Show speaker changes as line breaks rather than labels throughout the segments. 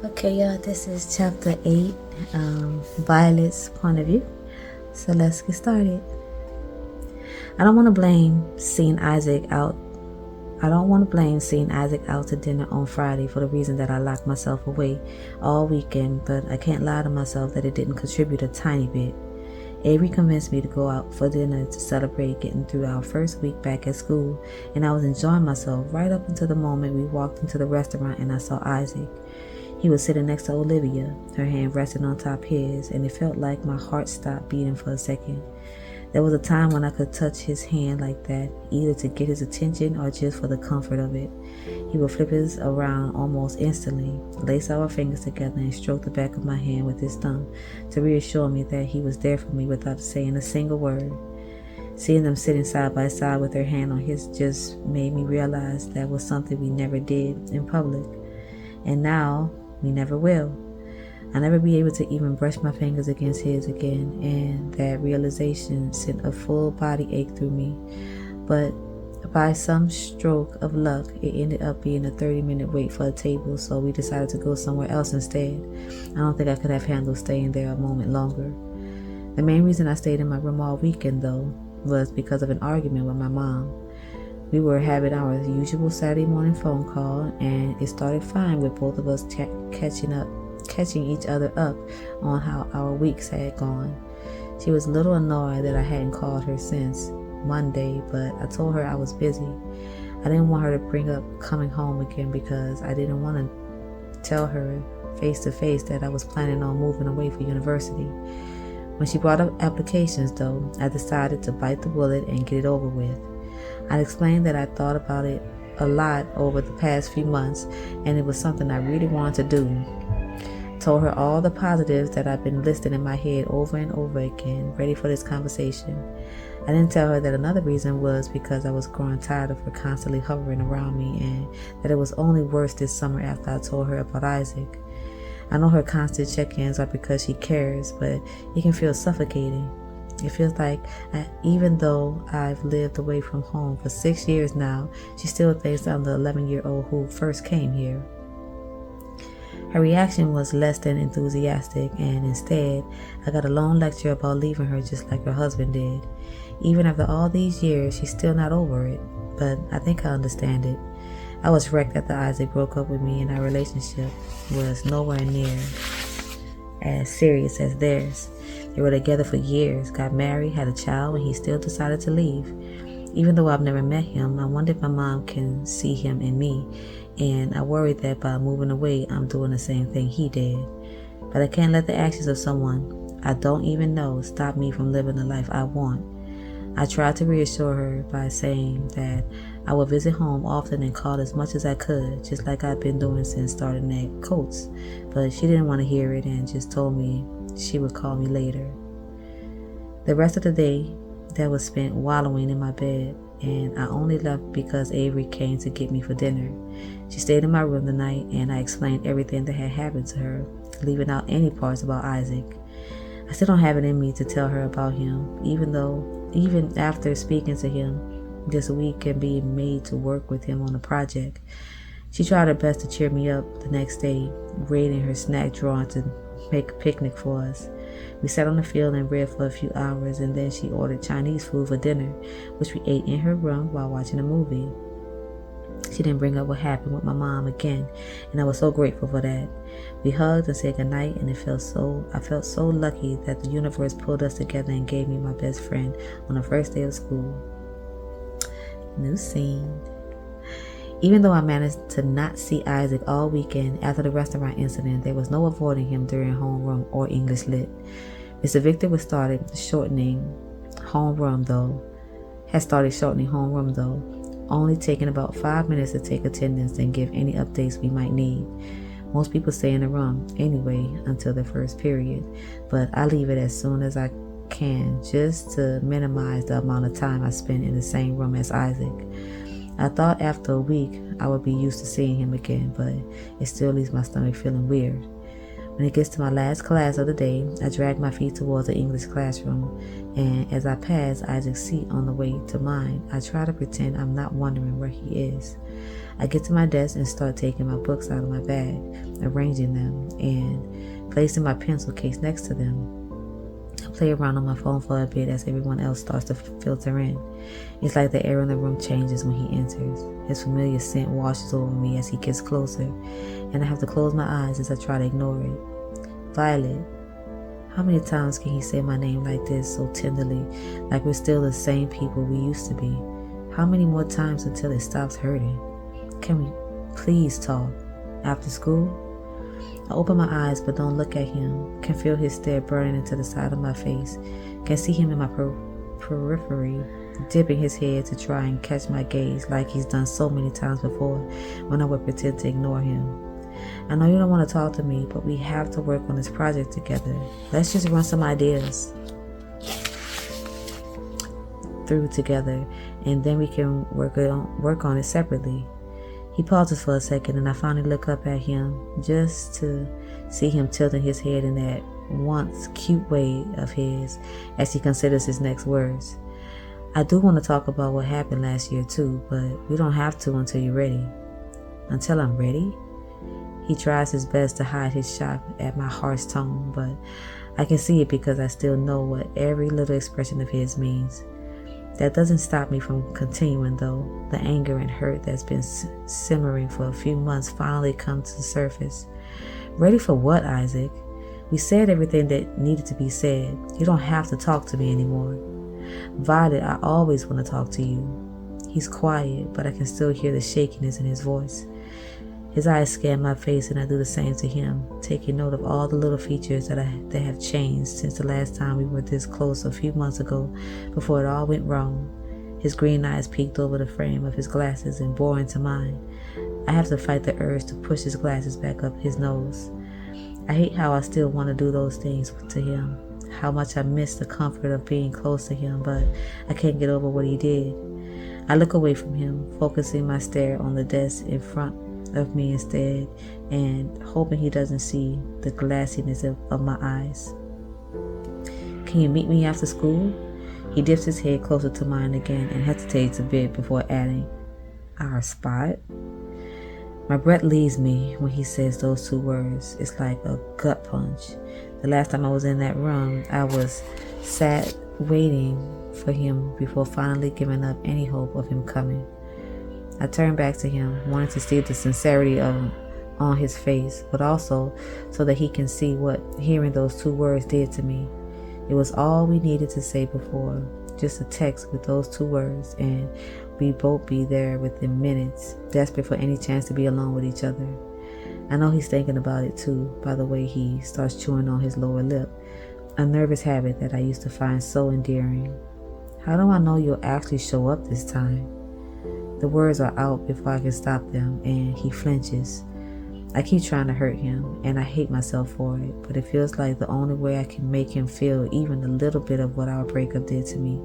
Okay, y'all, this is chapter 8, Violet's point of view. So let's get started. I don't want to blame seeing Isaac out to dinner on Friday for the reason that I locked myself away all weekend, but I can't lie to myself that it didn't contribute a tiny bit. Avery convinced me to go out for dinner to celebrate getting through our first week back at school, and I was enjoying myself right up until the moment we walked into the restaurant and I saw Isaac. He was sitting next to Olivia, her hand resting on top of his, and it felt like my heart stopped beating for a second. There was a time when I could touch his hand like that, either to get his attention or just for the comfort of it. He would flip his around almost instantly, lace our fingers together, and stroke the back of my hand with his thumb to reassure me that he was there for me without saying a single word. Seeing them sitting side by side with their hand on his just made me realize that was something we never did in public. And now, we never will. I'll never be able to even brush my fingers against his again, and that realization sent a full body ache through me. But by some stroke of luck, it ended up being a 30-minute wait for a table, so we decided to go somewhere else instead. I don't think I could have handled staying there a moment longer. The main reason I stayed in my room all weekend, though, was because of an argument with my mom. We were having our usual Saturday morning phone call, and it started fine with both of us catching each other up on how our weeks had gone. She was a little annoyed that I hadn't called her since Monday, but I told her I was busy. I didn't want her to bring up coming home again because I didn't want to tell her face to face that I was planning on moving away for university. When she brought up applications, though, I decided to bite the bullet and get it over with. I explained that I thought about it a lot over the past few months, and it was something I really wanted to do. Told her all the positives that I've been listing in my head over and over again, ready for this conversation. I didn't tell her that another reason was because I was growing tired of her constantly hovering around me, and that it was only worse this summer after I told her about Isaac. I know her constant check-ins are because she cares, but it can feel suffocating. It feels like even though I've lived away from home for 6 years now, she still thinks I'm the 11-year-old who first came here. Her reaction was less than enthusiastic, and instead, I got a long lecture about leaving her just like her husband did. Even after all these years, she's still not over it, but I think I understand it. I was wrecked after Isaac broke up with me, and our relationship was nowhere near as serious as theirs. They were together for years, got married, had a child, and he still decided to leave. Even though I've never met him, I wonder if my mom can see him in me, and I worry that by moving away, I'm doing the same thing he did. But I can't let the actions of someone I don't even know stop me from living the life I want. I tried to reassure her by saying that I would visit home often and call as much as I could, just like I've been doing since starting at Coates, but she didn't want to hear it and just told me she would call me later. The rest of the day that was spent wallowing in my bed, and I only left because Avery came to get me for dinner. She stayed in my room the night, and I explained everything that had happened to her, leaving out any parts about Isaac. I still don't have it in me to tell her about him, even after speaking to him this week and being made to work with him on a project. She tried her best to cheer me up the next day, raiding her snack drawer to make a picnic for us. We sat on the field and read for a few hours, and then she ordered Chinese food for dinner, which we ate in her room while watching a movie. She didn't bring up what happened with my mom again, and I was so grateful for that. We hugged and said goodnight, and I felt so lucky that the universe pulled us together and gave me my best friend on the first day of school. New scene. Even though I managed to not see Isaac all weekend after the restaurant incident, there was no avoiding him during homeroom or English lit. Mr. Victor had started shortening homeroom though, only taking about 5 minutes to take attendance and give any updates we might need. Most people stay in the room anyway until the first period, but I leave it as soon as I can just to minimize the amount of time I spend in the same room as Isaac. I thought after a week I would be used to seeing him again, but it still leaves my stomach feeling weird. When it gets to my last class of the day, I drag my feet towards the English classroom, and as I pass Isaac's seat on the way to mine, I try to pretend I'm not wondering where he is. I get to my desk and start taking my books out of my bag, arranging them, and placing my pencil case next to them. I play around on my phone for a bit as everyone else starts to filter in. It's like the air in the room changes when he enters. His familiar scent washes over me as he gets closer, and I have to close my eyes as I try to ignore it. Violet. How many times can he say my name like this, so tenderly, like we're still the same people we used to be? How many more times until it stops hurting? Can we please talk? After school? I open my eyes but don't look at him. Can feel his stare burning into the side of my face. Can see him in my periphery, dipping his head to try and catch my gaze like he's done so many times before when I would pretend to ignore him. I know you don't want to talk to me, but we have to work on this project together. Let's just run some ideas through together, and then we can work on it separately. He pauses for a second, and I finally look up at him just to see him tilting his head in that once cute way of his as he considers his next words. I do want to talk about what happened last year too, but we don't have to until you're ready. Until I'm ready? He tries his best to hide his shock at my harsh tone, but I can see it because I still know what every little expression of his means. That doesn't stop me from continuing, though. The anger and hurt that's been simmering for a few months finally comes to the surface. Ready for what, Isaac? We said everything that needed to be said. You don't have to talk to me anymore. Violet, I always want to talk to you. He's quiet, but I can still hear the shakiness in his voice. His eyes scan my face, and I do the same to him, taking note of all the little features that have changed since the last time we were this close a few months ago, before it all went wrong. His green eyes peeked over the frame of his glasses and bore into mine. I have to fight the urge to push his glasses back up his nose. I hate how I still want to do those things to him, how much I miss the comfort of being close to him, but I can't get over what he did. I look away from him, focusing my stare on the desk in front of me instead, and hoping he doesn't see the glassiness of my eyes. Can you meet me after school? He dips his head closer to mine again and hesitates a bit before adding, our spot? My breath leaves me when he says those two words. It's like a gut punch. The last time I was in that room, I was sat waiting for him before finally giving up any hope of him coming. I turned back to him, wanting to see the sincerity on his face, but also so that he can see what hearing those two words did to me. It was all we needed to say before, just a text with those two words, and we'd both be there within minutes, desperate for any chance to be alone with each other. I know he's thinking about it too, by the way he starts chewing on his lower lip, a nervous habit that I used to find so endearing. How do I know you'll actually show up this time? The words are out before I can stop them, and he flinches. I keep trying to hurt him, and I hate myself for it, but it feels like the only way I can make him feel even a little bit of what our breakup did to me.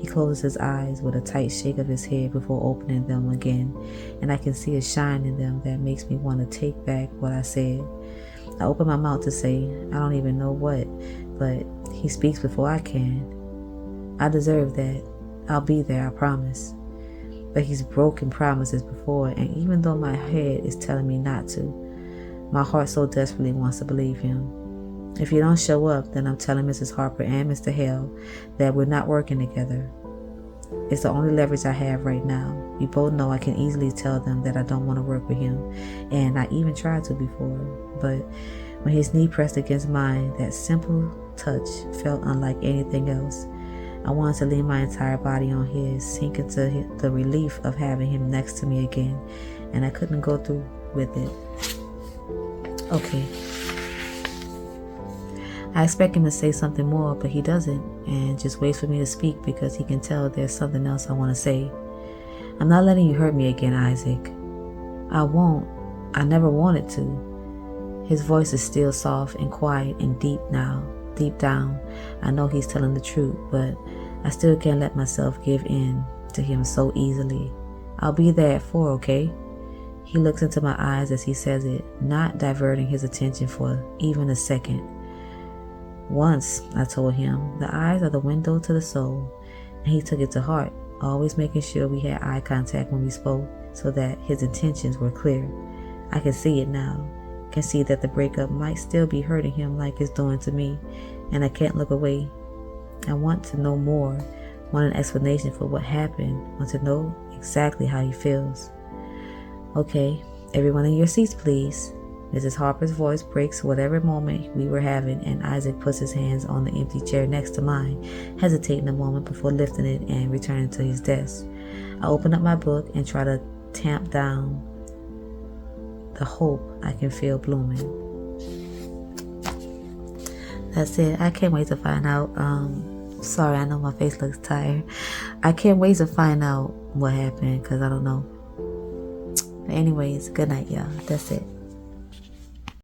He closes his eyes with a tight shake of his head before opening them again, and I can see a shine in them that makes me want to take back what I said. I open my mouth to say, I don't even know what, but he speaks before I can. I deserve that. I'll be there, I promise. But he's broken promises before, and even though my head is telling me not to, my heart so desperately wants to believe him. If you don't show up, then I'm telling Mrs. Harper and Mr. Hale that we're not working together. It's the only leverage I have right now. We both know I can easily tell them that I don't want to work with him, and I even tried to before. But when his knee pressed against mine, that simple touch felt unlike anything else. I wanted to lean my entire body on his, sink into the relief of having him next to me again, and I couldn't go through with it. Okay. I expect him to say something more, but he doesn't, and just waits for me to speak because he can tell there's something else I want to say. I'm not letting you hurt me again, Isaac. I won't. I never wanted to. His voice is still soft and quiet and deep now. Deep down, I know he's telling the truth, but I still can't let myself give in to him so easily. I'll be there at 4, okay? He looks into my eyes as he says it, not diverting his attention for even a second. Once, I told him, the eyes are the window to the soul, and he took it to heart, always making sure we had eye contact when we spoke so that his intentions were clear. I can see it now. Can see that the breakup might still be hurting him like it's doing to me, and I can't look away. I want to know more, want an explanation for what happened, want to know exactly how he feels. Okay, everyone in your seats, please. Mrs. Harper's voice breaks whatever moment we were having, and Isaac puts his hands on the empty chair next to mine, hesitating a moment before lifting it and returning to his desk. I open up my book and try to tamp down the hope I can feel blooming. That's it. I can't wait to find out. Sorry, I know my face looks tired. I can't wait to find out what happened because I don't know. But anyways, good night, y'all. That's it.